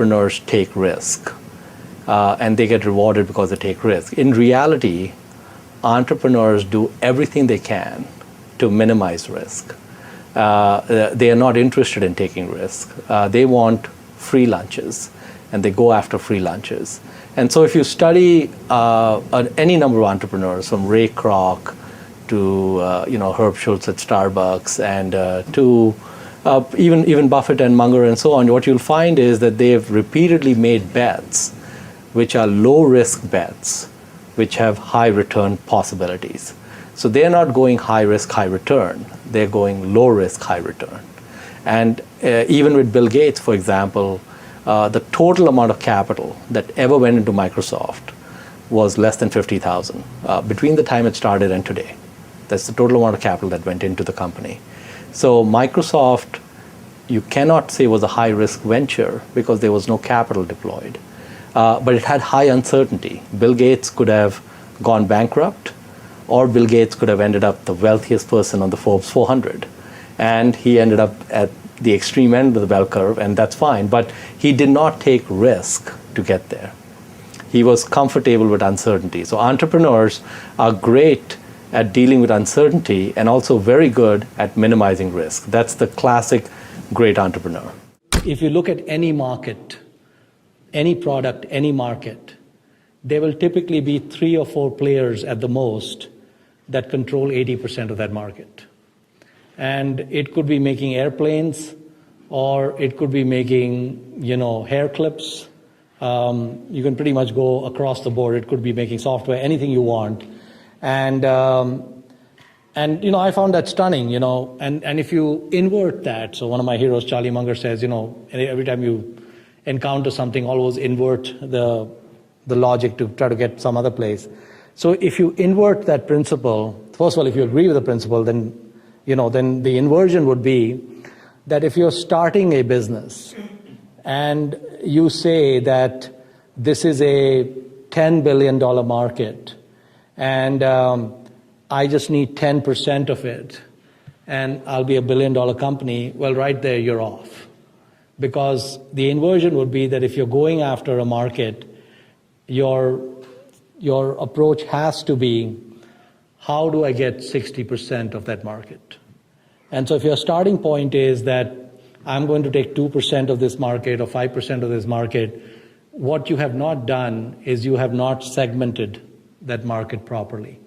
entrepreneurs take risk and they get rewarded because they take risk. In reality, entrepreneurs do everything they can to minimize risk. They are not interested in taking risk. They want free lunches, and they go after free lunches. And so if you study any number of entrepreneurs, from Ray Kroc to Herb Schultz at Starbucks, and to even Buffett and Munger and so on, what you'll find is that they've repeatedly made bets which are low-risk bets, which have high return possibilities. So they're not going high risk, high return. They're going low risk, high return. And even with Bill Gates, for example, the total amount of capital that ever went into Microsoft was less than 50,000 between the time it started and today. That's the total amount of capital that went into the company. So Microsoft, you cannot say was a high risk venture because there was no capital deployed. But it had high uncertainty. Bill Gates could have gone bankrupt, or Bill Gates could have ended up the wealthiest person on the Forbes 400. And he ended up at the extreme end of the bell curve, and that's fine. But he did not take risk to get there. He was comfortable with uncertainty. So entrepreneurs are great at dealing with uncertainty and also very good at minimizing risk. That's the classic great entrepreneur. If you look at any market, any product, any market, there will typically be 3 or 4 players at the most that control 80% of that market. And it could be making airplanes, or it could be making, hair clips. You can pretty much go across the board. It could be making software, anything you want. And I found that stunning, and if you invert that, so one of my heroes, Charlie Munger, says, every time you encounter something, always invert the logic to try to get some other place. So if you invert that principle, first of all, if you agree with the principle, then the inversion would be that if you're starting a business and you say that this is a $10 billion market and I just need 10% of it and I'll be a $1 billion company, well, right there you're off. Because the inversion would be that if you're going after a market, your approach has to be, how do I get 60% of that market? And so if your starting point is that I'm going to take 2% of this market or 5% of this market, what you have not done is you have not segmented that market properly.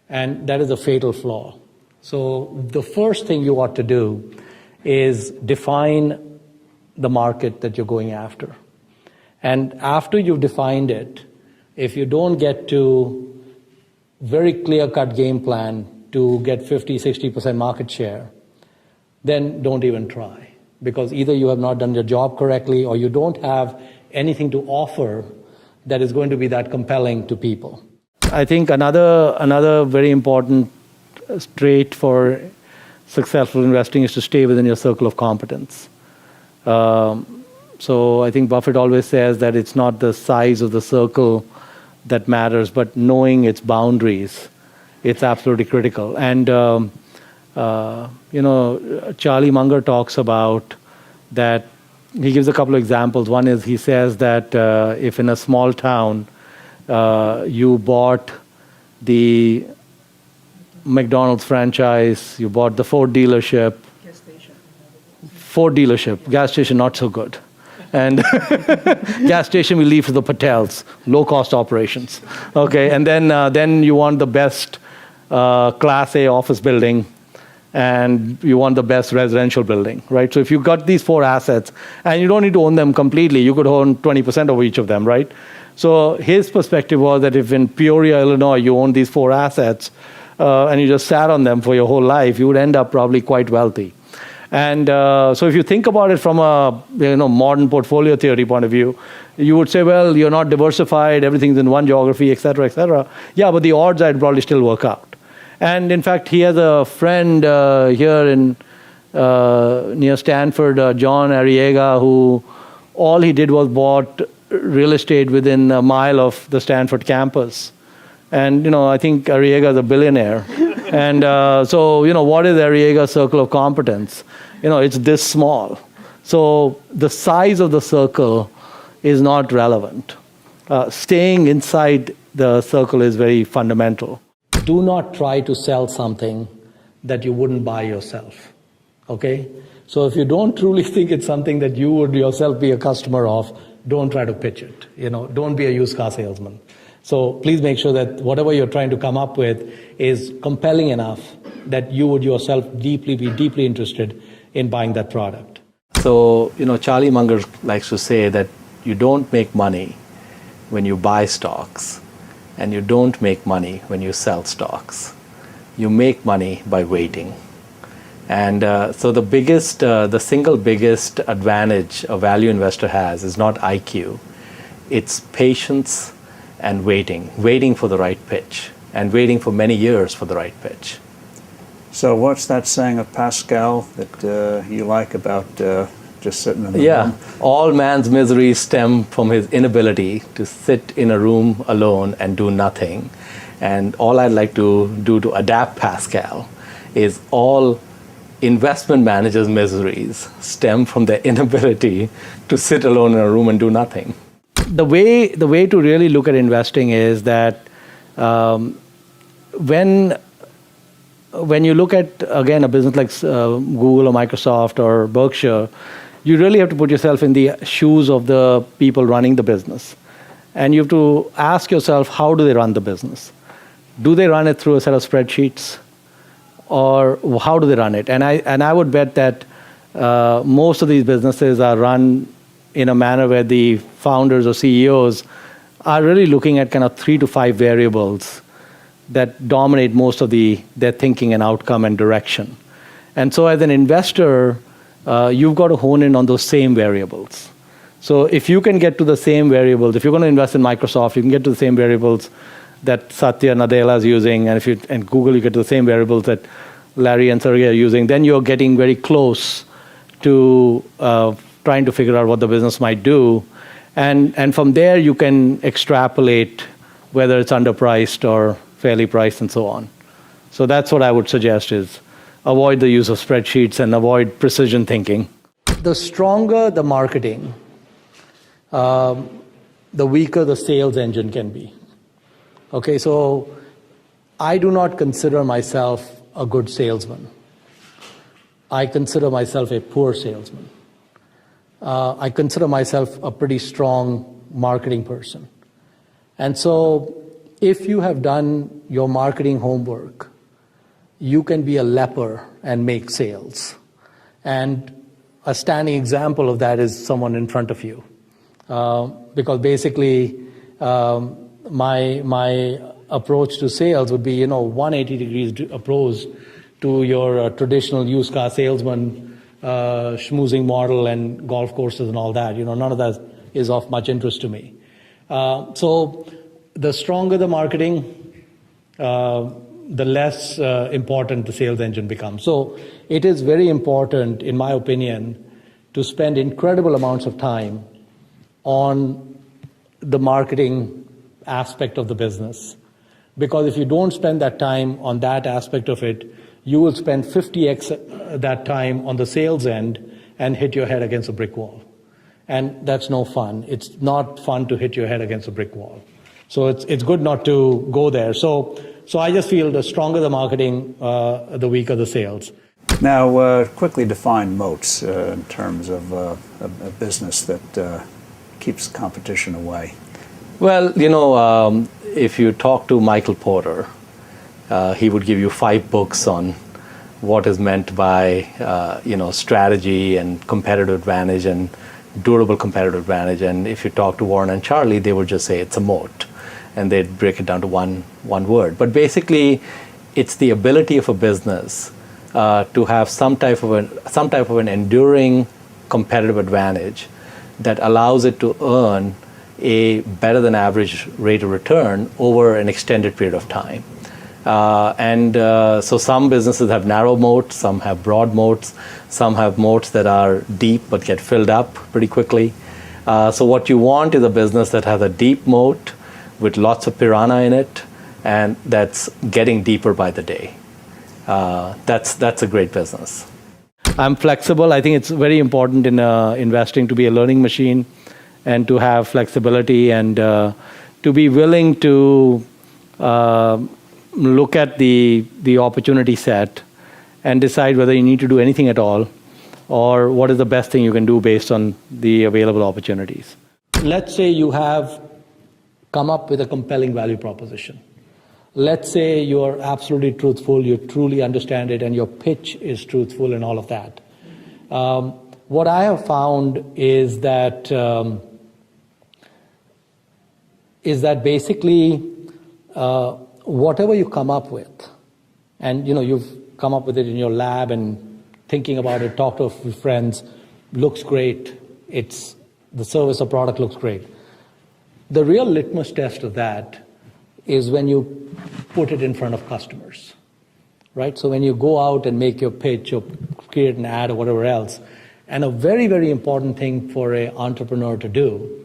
And that is a fatal flaw. So the first thing you ought to do is define the market that you're going after. And after you've defined it, if you don't get to very clear-cut game plan to get 50, 60% market share, then don't even try. Because either you have not done your job correctly or you don't have anything to offer that is going to be that compelling to people. I think another very important trait for successful investing is to stay within your circle of competence. So I think Buffett always says that it's not the size of the circle that matters, but knowing its boundaries. It's absolutely critical. And, Charlie Munger talks about that. He gives a couple of examples. One is he says that if in a small town you bought the McDonald's franchise, you bought the Ford dealership. Ford dealership, gas station not so good. And gas station we leave to the Patels, low-cost operations. Okay, and then you want the best Class A office building, and you want the best residential building, right? So if you got these 4 assets, and you don't need to own them completely, you could own 20% of each of them, right? So his perspective was that if in Peoria, Illinois, you own these 4 assets, and you just sat on them for your whole life, you would end up probably quite wealthy. And so if you think about it from a modern portfolio theory point of view, you would say, well, you're not diversified, everything's in one geography, et cetera, et cetera. Yeah, but the odds I'd probably still work out. And in fact, he has a friend here in near Stanford, John Arriaga, who all he did was bought real estate within a mile of the Stanford campus. And, I think Arriaga is a billionaire. And so, what is Arriaga's circle of competence? It's this small. So the size of the circle is not relevant. Staying inside the circle is very fundamental. Do not try to sell something that you wouldn't buy yourself, okay? So if you don't truly think it's something that you would yourself be a customer of, don't try to pitch it. Don't be a used car salesman. So please make sure that whatever you're trying to come up with is compelling enough that you would yourself be deeply interested in buying that product. So, Charlie Munger likes to say that you don't make money when you buy stocks, and you don't make money when you sell stocks. You make money by waiting. And so the single biggest advantage a value investor has is not IQ. It's patience and waiting for the right pitch, and waiting for many years for the right pitch. So what's that saying of Pascal that you like about just sitting in the room? All man's miseries stem from his inability to sit in a room alone and do nothing. And all I'd like to do to adapt Pascal is all investment managers' miseries stem from their inability to sit alone in a room and do nothing. The way to really look at investing is that when you look at, again, a business like Google or Microsoft or Berkshire, you really have to put yourself in the shoes of the people running the business. And you have to ask yourself, how do they run the business? Do they run it through a set of spreadsheets? Or how do they run it? And I would bet that most of these businesses are run in a manner where the founders or CEOs are really looking at kind of 3 to 5 variables that dominate most of their thinking and outcome and direction. And so as an investor, you've got to hone in on those same variables. So if you can get to the same variables, if you're going to invest in Microsoft, you can get to the same variables that Satya Nadella is using, and Google, you get to the same variables that Larry and Sergey are using, then you're getting very close to trying to figure out what the business might do. And from there, you can extrapolate whether it's underpriced or fairly priced and so on. So that's what I would suggest is avoid the use of spreadsheets and avoid precision thinking. The stronger the marketing, the weaker the sales engine can be. Okay, so I do not consider myself a good salesman. I consider myself a poor salesman. I consider myself a pretty strong marketing person. And so if you have done your marketing homework, you can be a leper and make sales. And a standing example of that is someone in front of you. Because basically, my approach to sales would be, 180 degrees approach to your traditional used car salesman, schmoozing model and golf courses and all that. None of that is of much interest to me. So the stronger the marketing, the less important the sales engine becomes. So it is very important, in my opinion, to spend incredible amounts of time on the marketing aspect of the business. Because if you don't spend that time on that aspect of it, you will spend 50x that time on the sales end and hit your head against a brick wall. And that's no fun. It's not fun to hit your head against a brick wall. So it's good not to go there. So I just feel the stronger the marketing, the weaker the sales. Now, quickly define moats in terms of a business that keeps competition away. Well, if you talk to Michael Porter, he would give you 5 books on what is meant by, strategy and competitive advantage and durable competitive advantage. And if you talk to Warren and Charlie, they would just say it's a moat, and they'd break it down to one word. But basically, it's the ability of a business to have some type of an enduring competitive advantage that allows it to earn a better than average rate of return over an extended period of time. So some businesses have narrow moats, some have broad moats, some have moats that are deep but get filled up pretty quickly. So what you want is a business that has a deep moat with lots of piranha in it, and that's getting deeper by the day. That's a great business. I'm flexible. I think it's very important in investing to be a learning machine and to have flexibility and to be willing to look at the opportunity set and decide whether you need to do anything at all or what is the best thing you can do based on the available opportunities. Let's say you have come up with a compelling value proposition. Let's say you're absolutely truthful, you truly understand it, and your pitch is truthful and all of that. What I have found is that basically whatever you come up with, and you've come up with it in your lab and thinking about it, talk to a few friends, looks great, the service or product looks great. The real litmus test of that is when you put it in front of customers, right? So when you go out and make your pitch or create an ad or whatever else, and a very, very important thing for an entrepreneur to do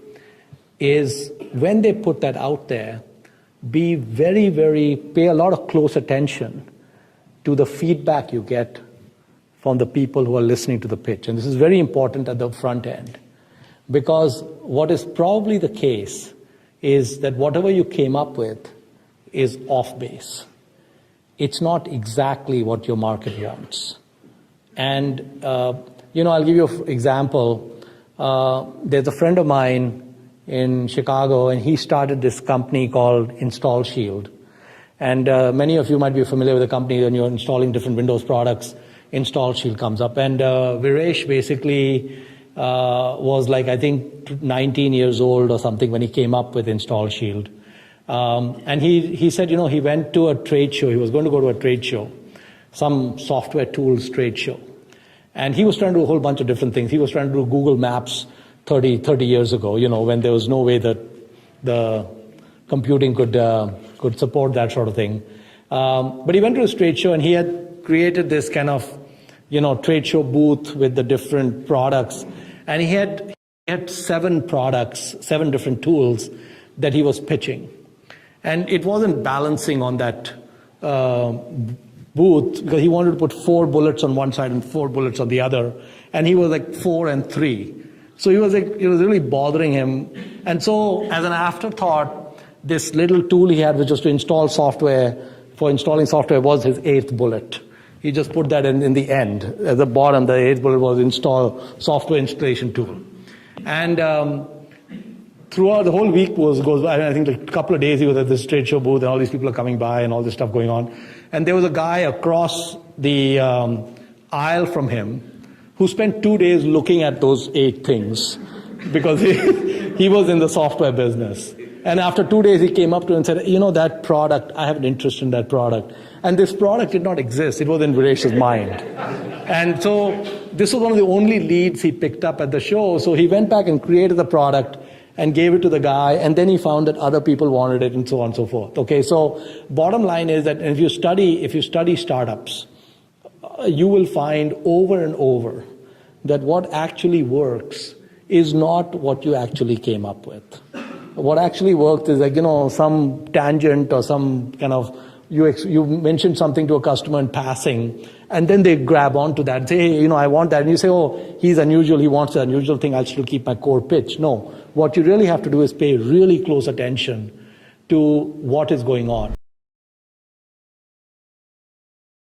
is when they put that out there, be pay a lot of close attention to the feedback you get from the people who are listening to the pitch. And this is very important at the front end, because what is probably the case is that whatever you came up with is off base. It's not exactly what your market wants. And, I'll give you an example. There's a friend of mine in Chicago, and he started this company called Install Shield. And many of you might be familiar with the company. When you're installing different Windows products, Install Shield comes up. And Viresh basically was like, I think, 19 years old or something when he came up with Install Shield. And he said, he went to a trade show. He was going to go to a trade show, some software tools trade show. And he was trying to do a whole bunch of different things. He was trying to do Google Maps 30 years ago, when there was no way that the computing could support that sort of thing. But he went to this trade show and he had created this kind of, trade show booth with the different products. And he had 7 products, 7 different tools that he was pitching. And it wasn't balancing on that booth because he wanted to put 4 bullets on one side and 4 bullets on the other. And he was like 4 and 3. So it was really bothering him. And so as an afterthought, this little tool he had, which was to install software, for installing software, was his 8th bullet. He just put that in the end. At the bottom, the 8th bullet was install software installation tool. And throughout the whole week goes by, I think a couple of days he was at this trade show booth and all these people are coming by and all this stuff going on. And there was a guy across the aisle from him who spent 2 days looking at those 8 things because he was in the software business. And after 2 days, he came up to him and said, that product, I have an interest in that product. And this product did not exist. It was in Viresh's mind. And so this was one of the only leads he picked up at the show. So he went back and created the product and gave it to the guy. And then he found that other people wanted it and so on and so forth. Okay, so bottom line is that if you study startups, you will find over and over that what actually works is not what you actually came up with. What actually worked is some tangent or some kind of, you mentioned something to a customer in passing, and then they grab onto that and say, hey, I want that. And you say, oh, he's unusual, he wants the unusual thing, I'll still keep my core pitch. No, what you really have to do is pay really close attention to what is going on.